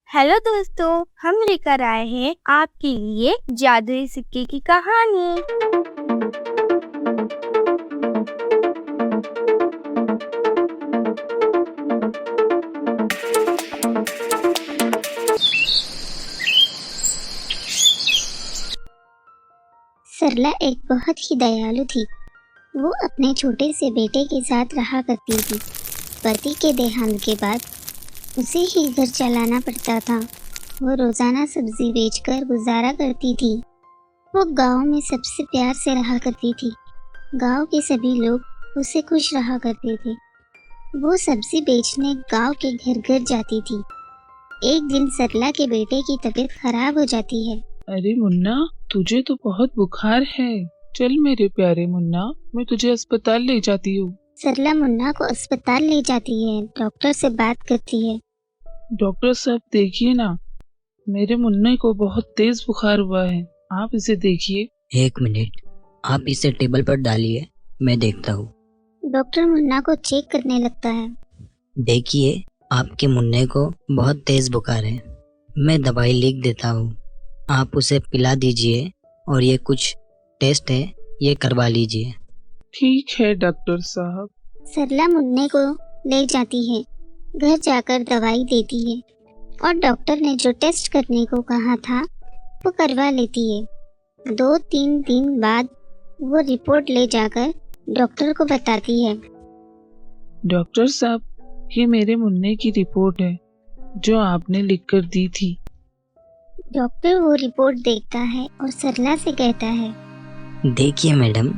Hello दोस्तों, हम लेकर आए हैं आपके लिए जादुई सिक्के की कहानी। सरला एक बहुत ही दयालु थी। वो अपने छोटे से बेटे के साथ रहा करती थी। पति के देहांत के बाद उसे ही घर चलाना पड़ता था। वो रोजाना सब्जी बेचकर गुजारा करती थी। वो गांव में सबसे प्यार से रहा करती थी। गांव के सभी लोग उससे खुश रहा करते थे। वो सब्जी बेचने गांव के घर घर जाती थी। एक दिन सरला के बेटे की तबीयत खराब हो जाती है। अरे मुन्ना, तुझे तो बहुत बुखार है। चल मेरे प्यारे मुन्ना, मैं तुझे अस्पताल ले जाती हूँ। सरला मुन्ना को अस्पताल ले जाती है। डॉक्टर से बात करती है। डॉक्टर साहब देखिए ना, मेरे मुन्ने को बहुत तेज बुखार हुआ है। आप इसे देखिए। 1 मिनट, आप इसे टेबल पर डालिए, मैं देखता हूँ। डॉक्टर मुन्ना को चेक करने लगता है। देखिए, आपके मुन्ने को बहुत तेज बुखार है। मैं दवाई लिख देता हूँ, आप उसे पिला दीजिए और ये कुछ टेस्ट है, ये करवा लीजिए। ठीक है डॉक्टर साहब। सरला मुन्ने को ले जाती है। घर जाकर दवाई देती है और डॉक्टर ने जो टेस्ट करने को कहा था वो करवा लेती है। 2-3 दिन बाद वो रिपोर्ट ले जाकर डॉक्टर को बताती है। डॉक्टर साहब, ये मेरे मुन्ने की रिपोर्ट है जो आपने लिखकर दी थी। डॉक्टर वो रिपोर्ट देखता है और सरला से कहता है, देखिए मैडम,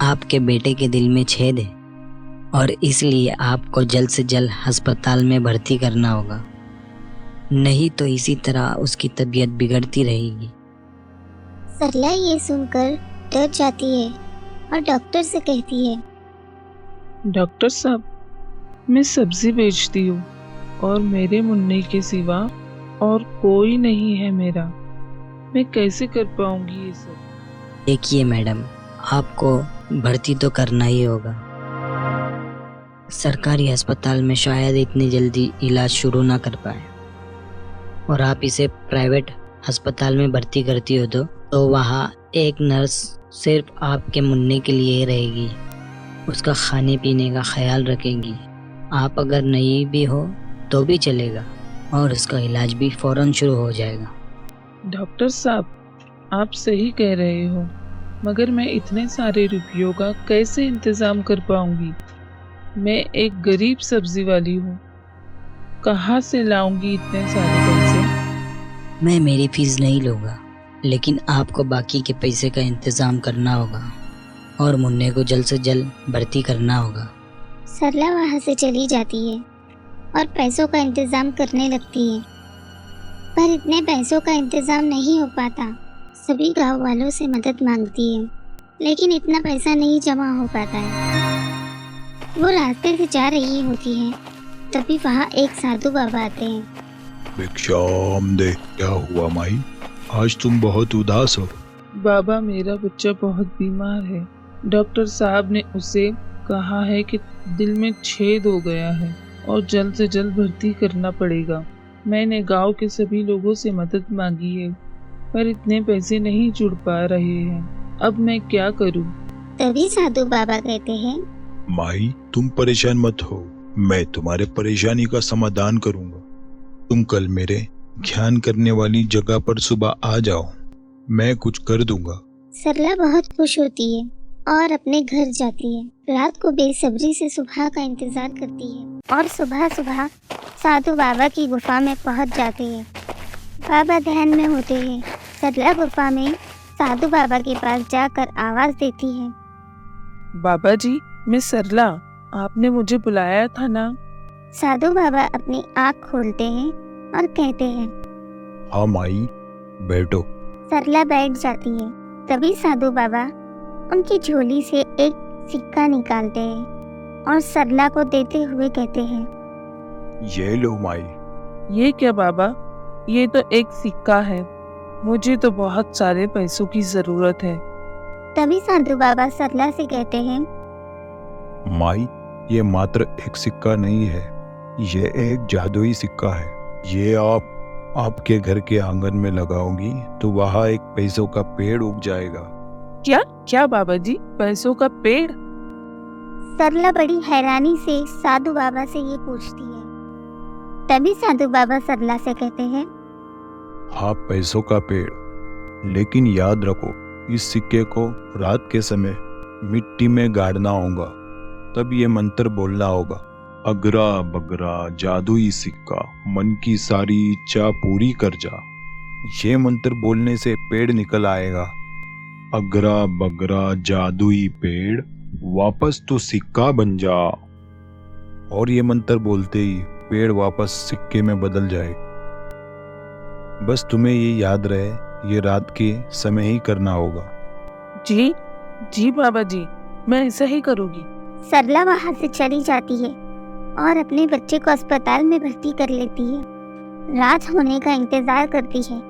आपके बेटे के दिल में छेद है और इसलिए आपको जल्द से जल्द अस्पताल में भर्ती करना होगा, नहीं तो इसी तरह उसकी तबीयत बिगड़ती रहेगी। सरला ये सुनकर डर जाती है और डॉक्टर से कहती है, डॉक्टर साहब, मैं सब्जी बेचती हूँ और मेरे मुन्ने के सिवा और कोई नहीं है मेरा। मैं कैसे कर पाऊंगी ये सब? देखिए मैडम, आपको भर्ती तो करना ही होगा। सरकारी अस्पताल में शायद इतनी जल्दी इलाज शुरू ना कर पाए और आप इसे प्राइवेट अस्पताल में भर्ती करती हो तो वहाँ एक नर्स सिर्फ आपके मुन्ने के लिए ही रहेगी, उसका खाने पीने का ख्याल रखेगी। आप अगर नहीं भी हो तो भी चलेगा और उसका इलाज भी फौरन शुरू हो जाएगा। डॉक्टर साहब, आप सही कह रहे हो, मगर मैं इतने सारे रुपयों का कैसे इंतजाम कर पाऊंगी? मैं एक गरीब सब्जी वाली हूँ, कहाँ से लाऊंगी इतने सारे पैसे? मैं मेरी फीस नहीं लूँगा, लेकिन आपको बाकी के पैसे का इंतज़ाम करना होगा और मुन्ने को जल्द से जल्द भर्ती करना होगा। सरला वहाँ से चली जाती है और पैसों का इंतजाम करने लगती है, पर इतने पैसों का इंतजाम नहीं हो पाता। सभी गांव वालों से मदद मांगती है, लेकिन इतना पैसा नहीं जमा हो पाता है। वो रास्ते से जा रही होती है, तभी वहाँ एक साधु बाबा आते हैं। भिक्षाम दे। क्या हुआ माई, आज तुम बहुत उदास हो? बाबा, मेरा बच्चा बहुत बीमार है। डॉक्टर साहब ने उसे कहा है कि दिल में छेद हो गया है और जल्द से जल्द भर्ती करना पड़ेगा। मैंने गांव के सभी लोगों से मदद मांगी है, पर इतने पैसे नहीं जुड़ पा रहे हैं। अब मैं क्या करूं? तभी साधु बाबा कहते हैं, माई, तुम परेशान मत हो, मैं तुम्हारे परेशानी का समाधान करूंगा। तुम कल मेरे ध्यान करने वाली जगह पर सुबह आ जाओ, मैं कुछ कर दूंगा। सरला बहुत खुश होती है और अपने घर जाती है। रात को बेसब्री से सुबह का इंतजार करती है और सुबह सुबह साधु बाबा की गुफा में पहुंच जाती है। बाबा ध्यान में होते हैं। सरला गुफा में साधु बाबा के पास जाकर आवाज देती है, बाबा जी, मैं सरला, आपने मुझे बुलाया था ना? साधु बाबा अपनी आँख खोलते हैं और कहते हैं, हाँ माई, बैठो। सरला बैठ जाती है। तभी साधु बाबा उनकी झोली से एक सिक्का निकालते हैं और सरला को देते हुए कहते हैं, ये लो माई। ये क्या बाबा, ये तो एक सिक्का है, मुझे तो बहुत सारे पैसों की जरूरत है। तभी साधु बाबा सरला से कहते हैं, माई, ये मात्र एक सिक्का नहीं है, ये एक जादुई सिक्का है। ये आप आपके घर के आंगन में लगाओगी तो वहाँ एक पैसों का पेड़ उग जाएगा। क्या क्या बाबा जी, पैसों का पेड़? सरला बड़ी हैरानी से साधु बाबा से ये पूछती है। तभी साधु बाबा सरला से कहते हैं, हाँ, पैसों का पेड़, लेकिन याद रखो इस सिक्के को रात के समय मिट्टी में गाड़ना होगा, तब ये मंत्र बोलना होगा, अगरा बगरा जादुई सिक्का, मन की सारी इच्छा पूरी कर जा। ये मंत्र बोलने से पेड़ निकल आएगा। अगरा बगरा जादुई पेड़, वापस तो सिक्का बन जा। और ये मंत्र बोलते ही पेड़ वापस सिक्के में बदल जाए। बस तुम्हें ये याद रहे, ये रात के समय ही करना होगा। जी जी बाबा जी, मैं ऐसा ही करूँगी। सरला वहाँ से चली जाती है और अपने बच्चे को अस्पताल में भर्ती कर लेती है। रात होने का इंतजार करती है।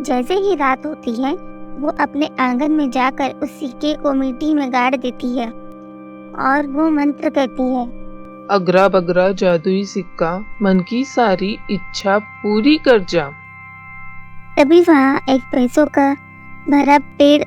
जैसे ही रात होती है वो अपने आंगन में जाकर उस सिक्के को मिट्टी में गाड़ देती है और वो मंत्र कहती है, अगरा बगरा जादुई सिक्का, मन की सारी इच्छा पूरी कर जा। तभी वहाँ एक पैसों का भरा पेड़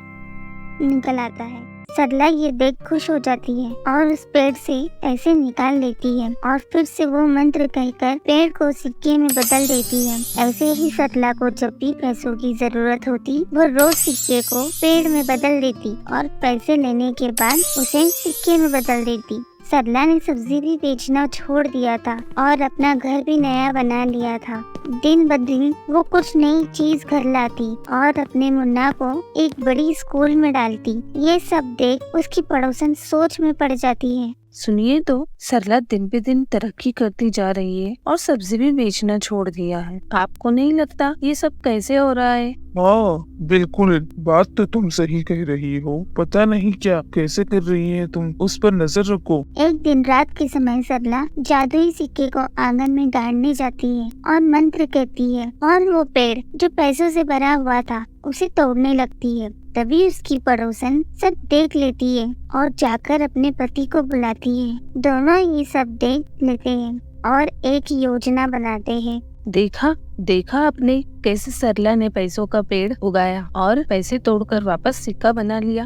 निकल आता है। सरला ये देख खुश हो जाती है और उस पेड़ से पैसे निकाल लेती है और फिर से वो मंत्र कहकर पेड़ को सिक्के में बदल देती है। ऐसे ही सरला को जब भी पैसों की जरूरत होती वो रोज सिक्के को पेड़ में बदल देती और पैसे लेने के बाद उसे सिक्के में बदल देती। सरला ने सब्जी भी बेचना छोड़ दिया था और अपना घर भी नया बना लिया था। दिन ब दिन वो कुछ नई चीज घर लाती और अपने मुन्ना को एक बड़ी स्कूल में डालती। ये सब देख उसकी पड़ोसन सोच में पड़ जाती है। सुनिए तो, सरला दिन पे दिन तरक्की करती जा रही है और सब्जी भी बेचना छोड़ दिया है। आपको नहीं लगता ये सब कैसे हो रहा है? हाँ बिल्कुल, बात तो तुम सही कह रही हो। पता नहीं क्या कैसे कर रही है तुम, उस पर नजर रखो। एक दिन रात के समय सरला जादुई सिक्के को आंगन में गाड़ने जाती है और मंत्र कहती है और वो पेड़ जो पैसों से भरा हुआ था उसे तोड़ने लगती है। तभी उसकी पड़ोसन सब देख लेती है और जाकर अपने पति को बुलाती है। दोनों ये सब देख लेते हैं और एक योजना बनाते हैं। देखा आपने कैसे सरला ने पैसों का पेड़ उगाया और पैसे तोड़कर वापस सिक्का बना लिया।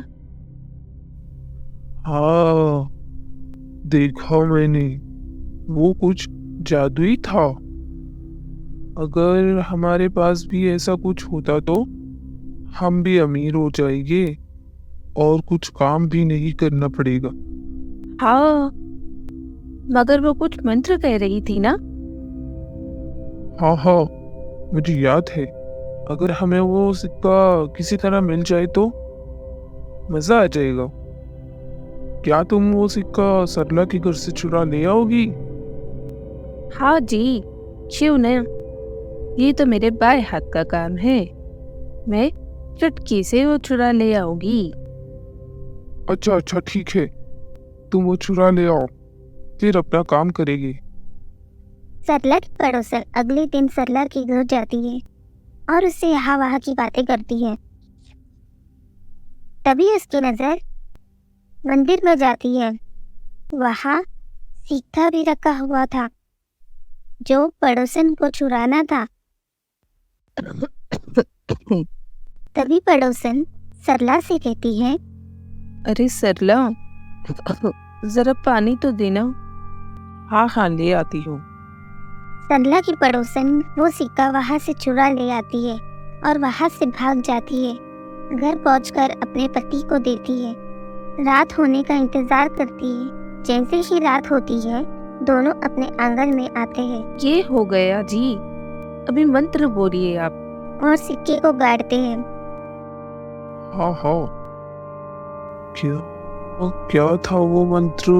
हाँ देखा मैंने, वो कुछ जादुई था। अगर हमारे पास भी ऐसा कुछ होता तो हम भी अमीर हो जाएंगे और कुछ काम भी नहीं करना पड़ेगा। हाँ, मगर वो कुछ मंत्र कह रही थी ना? हाँ मुझे याद है। अगर हमें वो सिक्का किसी तरह मिल जाए तो मजा आ जाएगा। क्या तुम वो सिक्का सरला के घर से चुरा ले आओगी? हाँ जी, क्यों न। ये तो मेरे बाएं हाथ का काम है। मैं चुटकी से वो चुरा ले आऊंगी। अच्छा ठीक है, तुम वो चुरा ले आओ, फिर अपना काम करेगी। सरला की पड़ोसन अगले दिन सरला के घर जाती है और उससे यहाँ वहाँ की बातें करती है। तभी उसकी नजर मंदिर में जाती है। वहाँ सिक्का भी रखा हुआ था जो पड़ोसन को चुराना था। तभी पड़ोसन सरला से कहती है, अरे सरला, जरा पानी तो देना। हाँ ले आती हूँ। सरला की पड़ोसन वो सिक्का वहाँ से चुरा ले आती है और वहाँ से भाग जाती है। घर पहुंचकर अपने पति को देती है। रात होने का इंतजार करती है। जैसे ही रात होती है दोनों अपने आंगन में आते हैं ये हो गया जी, अभी मंत्र बोलिए आप। और सिक्के को गाड़ते हैं। हाँ क्या था वो मंत्र?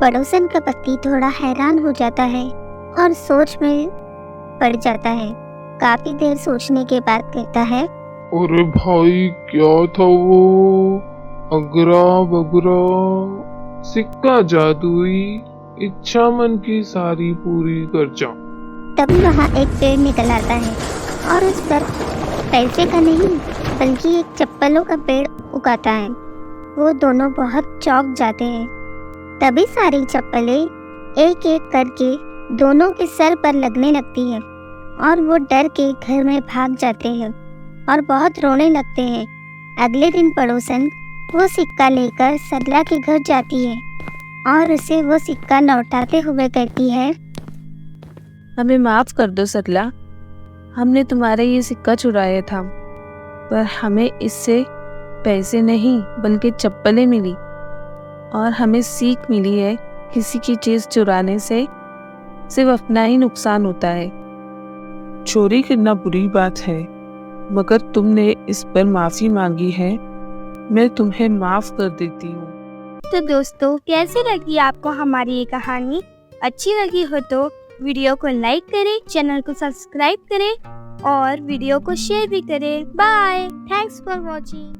पड़ोसन का पति थोड़ा हैरान हो जाता है और सोच में पड़ जाता है। काफी देर सोचने के बाद कहता है, अरे भाई क्या था वो? अगरा बगरा सिक्का जादुई, इच्छा मन की सारी पूरी कर जा। तभी वहाँ एक पेड़ निकल आता है और उस पर पैसे का नहीं बल्कि एक चप्पलों का पेड़ उगाता है। वो दोनों बहुत चौंक जाते हैं। तभी सारी चप्पलें एक एक करके दोनों के सर पर लगने लगती है और वो डर के घर में भाग जाते हैं और बहुत रोने लगते हैं। अगले दिन पड़ोसन वो सिक्का लेकर सरला के घर जाती है और उसे वो सिक्का लौटाते हुए कहती है, हमें माफ कर दो सरला, हमने तुम्हारा ये सिक्का चुराया था, पर हमें इससे पैसे नहीं बल्कि चप्पलें मिली और हमें सीख मिली है किसी की चीज चुराने से सिर्फ अपना ही नुकसान होता है। चोरी करना बुरी बात है, मगर तुमने इस पर माफी मांगी है, मैं तुम्हें माफ कर देती हूँ। तो दोस्तों, कैसी लगी आपको हमारी ये कहानी? अच्छी लगी हो तो वीडियो को लाइक करें, चैनल को सब्सक्राइब करें और वीडियो को शेयर भी करें। Bye, thanks for watching.